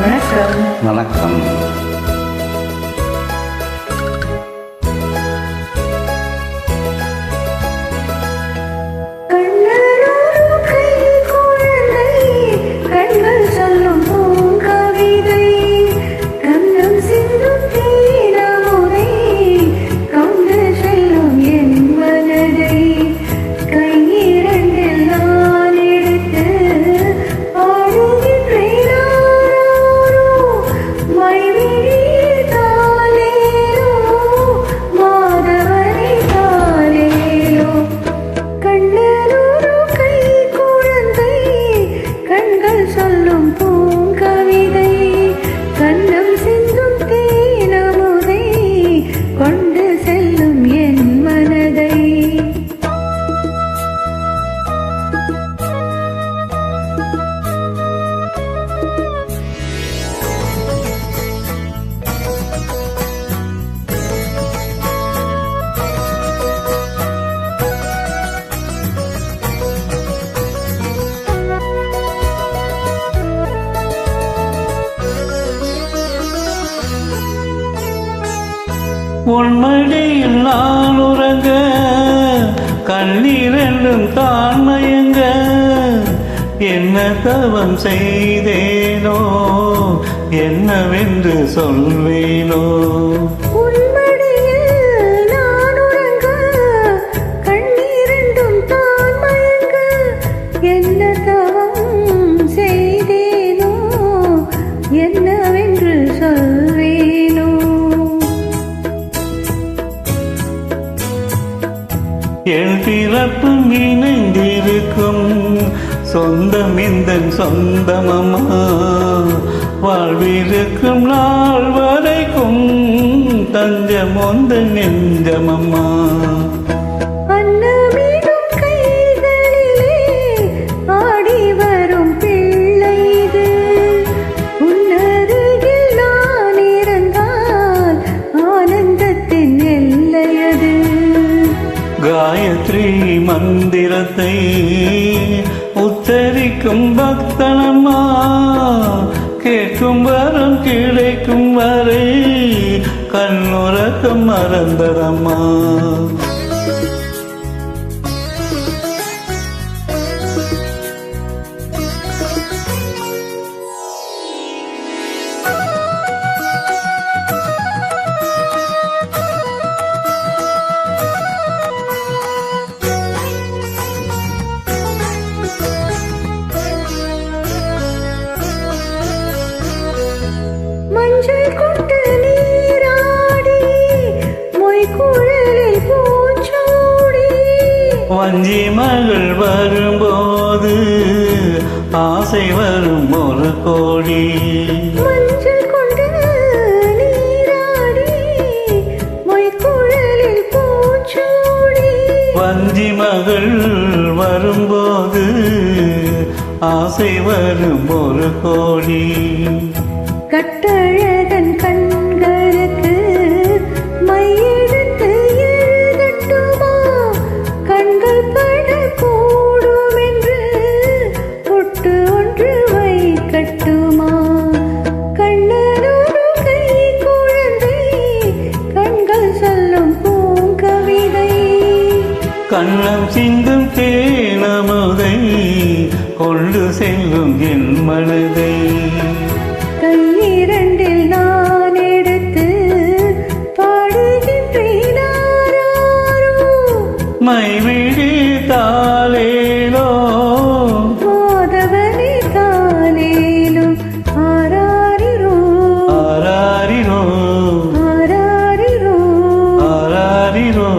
வணக்கம். வணக்கம். உன்மடியில் நான் உறங்க கண்ணீரென்றும் தான் மயங்க என்ன தவம் செய்தேனோ என்னவென்று சொல்வேனோ. என் பிறப்பும் இணைந்திருக்கும் சொந்தம் இந்த சொந்தமம்மா, வாழ்விருக்கும் நாள் வரைக்கும் தஞ்சம் ஒந்த நெஞ்சமம்மா. காயத்ரி மந்திரத்தை உச்சரிக்கும் பக்தனம்மா, கேட்கும் வரம் கிடைக்கும் வரை கண்ணுறக்கம் மறந்ததம்மா. வஞ்சி மகள் வரும்போது ஆசை வரும் ஒரு கோடி. வஞ்சி மகள் வரும்போது ஆசை வரும் ஒரு கோடி. கட்டழகன் கண்களுக்கு மையெடுத்து எழுதட்டுமா, கண்கள் படக்கூடும் என்று பொட்டு ஒன்று வைக்கட்டுமா. கண்ணனோடு கை குழந்தை கண்கள் சொல்லும் பூங்கவிதை, கண்ணம் சிந்தும் தேனமுதை கொண்டு செல்லும் என் மனதை. கையிரண்டில் நான் எடுத்து பாடுகின்றேன் மைவிழி தாலேலோ மாதவனே தாலேலோ. ஆராரிரோ ஆராரிரோ ஆராரிரோ ஆராரிரோ